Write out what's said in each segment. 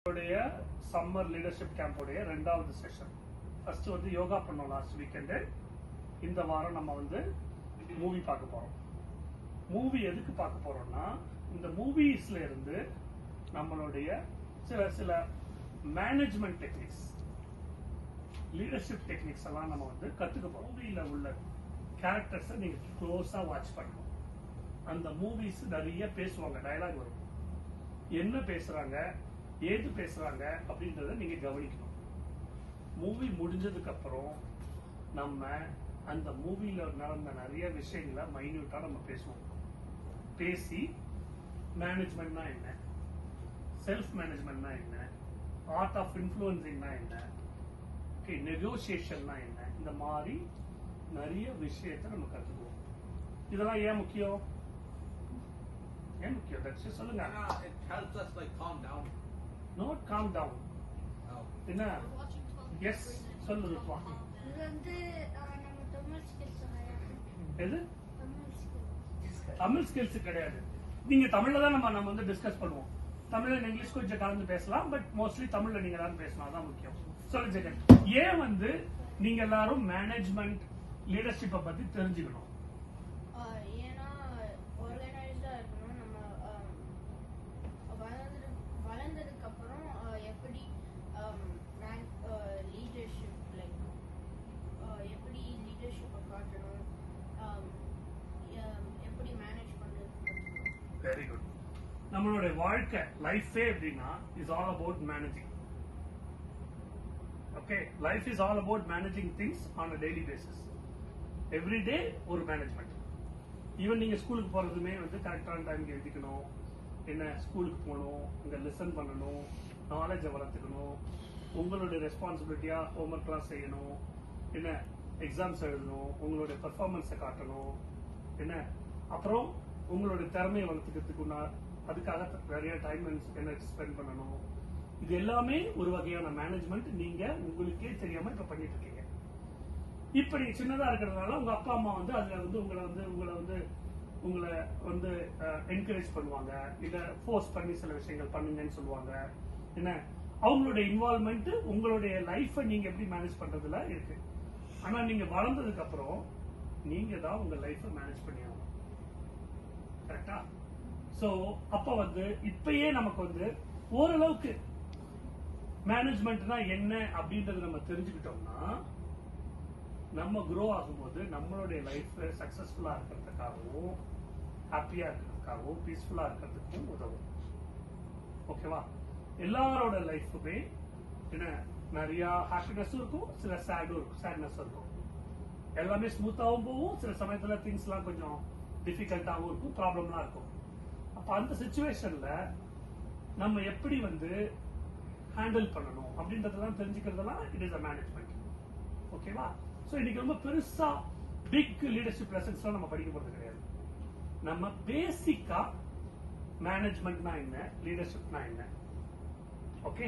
Summer leadership கேம்போடைய ரெண்டாவது session. First வந்து யோகா பண்ணோம் லாஸ்ட் வீக்கெண்டு. இந்த வாரம் நம்ம வந்து மூவி பார்க்க போறோம். மூவி எதுக்கு பார்க்க போறோம்னா, இந்த மூவிஸ்ல இருந்து நம்மளுடைய சில மேனேஜ்மெண்ட் டெக்னிக்ஸ், லீடர்ஷிப் டெக்னிக்ஸ் எல்லாம் நம்ம வந்து கத்துக்க போறோம். மூவில உள்ள கேரக்டர்ஸை நீங்க க்ளோஸா வாட்ச் பண்ணணும். அந்த மூவிஸ் நிறைய பேசுவாங்க, டயலாக் வரும். என்ன பேசுறாங்க, ஏது பேசுறாங்க அப்படின்றத நீங்க கவனிக்கணும். மூவி முடிஞ்சதுக்கு அப்புறம் நம்ம அந்த மூவில நடந்த நிறைய விஷயங்களை மைன்யூட்டா நம்ம பேசுவோம். பேசி மேனேஜ்மெண்ட்னா என்ன, செல்ஃப் மேனேஜ்மெண்ட்னா என்ன, ஆர்ட் ஆஃப் இன்ஃப்ளூயன்சிங்னா என்ன, நெகோசியேஷன்னா என்ன, இந்த மாதிரி நிறைய விஷயத்தை நம்ம கத்துக்குவோம். இதெல்லாம் ஏன் முக்கியம்? ஏன் முக்கியம்? தட்ஸ் சொல்லுங்க. It helps us like calm down. Not calm down. Oh. என்ன? எஸ் சொல்லு ருத்வா. இது வந்து நம்ம தமிழ் ஸ்கில்ஸ் எது? தமிழ் தமிழ் ஸ்கில்ஸ் கிடையாது. நீங்க தமிழ்ல தான் நம்ம வந்து டிஸ்கஸ் பண்ணுவோம். தமிழ்ல இங்கிலீஷ் கொஞ்சம் கலந்து பேசலாம், பட் மோஸ்ட்லி தமிழ்ல நீங்க எல்லாரும் பேசலாம், அதான் முக்கியம். சொல்லு ஜெகன், ஏன் வந்து நீங்க எல்லாரும் மேனேஜ்மெண்ட் லீடர்ஷிப்பை பத்தி தெரிஞ்சுக்கணும்? ஏன்னா ஆர்கனைஸ்டா இருக்கணும். நம்ம வளர்ந்ததுக்கு அப்புறம் எப்படி லீடர்ஷிப் எப்படி லீடர்ஷிப்பை காட்டணும், எப்படி மேனேஜ் பண்றது. Very good. நம்மளுடைய வாழ்க்கை லைஃபே எப்படின்னா is all about managing. Okay, life is all about managing things on a daily basis. Every day ஒரு மேனேஜ்மெண்ட். ஈவன் நீங்க ஸ்கூலுக்கு போறதுமே வந்து கரெக்டான டைமுக்கு எழுதிக்கணும், என்ன ஸ்கூலுக்கு போகணும், இங்க லிசன் பண்ணணும், நாலேஜை வளர்த்துக்கணும், உங்களுடைய ரெஸ்பான்சிபிலிட்டியா ஹோம்ஒர்க்லாம் செய்யணும், என்ன எக்ஸாம்ஸ் எழுதணும், உங்களுடைய பெர்ஃபார்மன்ஸை காட்டணும், என்ன அப்புறம் உங்களுடைய திறமையை வளர்த்துக்கிறதுக்குன்னா அதுக்காக நிறைய டைம் என்ன ஸ்பெண்ட் பண்ணணும். இது எல்லாமே ஒரு வகையான மேனேஜ்மெண்ட். நீங்க உங்களுக்கே தெரியாம இப்ப பண்ணிட்டு இருக்கீங்க. இப்ப நீங்க சின்னதா இருக்கிறதுனால உங்க அப்பா அம்மா வந்து அதுல வந்து உங்களை வந்து என்கரேஜ் பண்ணுவாங்க, இல்ல ஃபோர்ஸ் பண்ணி சில விஷயங்கள் பண்ணுங்கன்னு சொல்லுவாங்க. என்ன அவங்களுடைய இன்வால்வ்மெண்ட் உங்களுடைய லைஃபை நீங்க எப்படி மேனேஜ் பண்றதுல இருக்கு. ஆனா நீங்க வளர்ந்ததுக்கு அப்புறம் நீங்க தான் உங்க லைஃபை மேனேஜ் பண்ணி ஆகணும். கரெக்டா? சோ அப்ப வந்து இப்பயே நமக்கு வந்து ஓரளவுக்கு மேனேஜ்மெண்ட்னா என்ன அப்படின்றது நம்ம தெரிஞ்சுக்கிட்டோம்னா, நம்ம க்ரோ ஆகும்போது நம்மளுடைய லைஃப் சக்சஸ்ஃபுல்லா இருக்கிறதுக்காகவும் ஹாப்பியா இருக்கிறதுக்காகவும் பீஸ்ஃபுல்லா இருக்கிறதுக்கும் உதவும். ஓகேவா? எல்லாரோட லைஃபுமே என்ன நிறைய ஹாப்பினஸும் இருக்கும், சில சேட்னஸும் இருக்கும். எல்லாமே ஸ்மூத்தாகவும் போகும், சில சமயத்துல திங்ஸ் எல்லாம் கொஞ்சம் டிஃபிகல்ட்டாகவும் இருக்கும், ப்ராப்ளம்லாம் இருக்கும். அப்ப அந்த சிச்சுவேஷன்ல நம்ம எப்படி வந்து ஹேண்டில் பண்ணணும் அப்படின்றதெல்லாம் தெரிஞ்சுக்கிறதெல்லாம் இட் இஸ் அ மேனேஜ்மெண்ட். ஓகேவா? சோ இன்னைக்கு ரொம்ப பெருசா பிக் லீடர்ஷிப் லெசன்ஸ்லாம் நம்ம படிக்க போறது கிடையாது. நம்ம பேசிக்கா மேனேஜ்மெண்ட்னா என்ன, லீடர்ஷிப்னா என்ன, ஓகே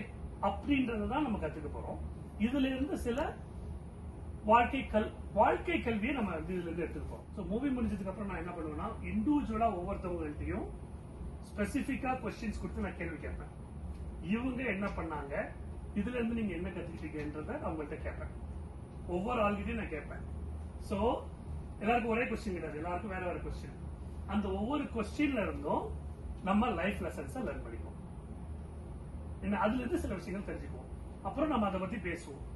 அப்படின்றதான் நம்ம கத்துக்க போறோம். இதுல இருந்து சில வாழ்க்கை கல்வியை நம்ம இதுல இருந்து எடுத்துருப்போம். ஸோ மூவி முடிஞ்சதுக்கு அப்புறம் நான் என்ன பண்ணுவேன்னா, இண்டிவிஜுவலா ஒவ்வொருத்தவங்கள்ட்டையும் ஸ்பெசிபிக்கா கொஸ்டின்ஸ் கொடுத்து நான் கேள்வி கேட்பேன். இவங்க என்ன பண்ணாங்க, இதுல இருந்து நீங்க என்ன கத்துக்கிட்டீங்கன்றத அவங்கள்ட்ட கேட்பேன். ஒவ்வொரு ஆள்கிட்டையும் நான் கேட்பேன். சோ எல்லாருக்கும் ஒரே கொஸ்டின் கிடையாது, எல்லாருக்கும் வேற வேற கொஸ்டின். அந்த ஒவ்வொரு கொஸ்டின்ல இருந்தும் நம்ம லைஃப் லெசன்ஸ் லேர்ன் பண்ணிக்குவோம். அதுல இருந்து சில விஷயங்கள் தெரிஞ்சுக்குவோம். அப்புறம் நம்ம அதை பத்தி பேசுவோம்.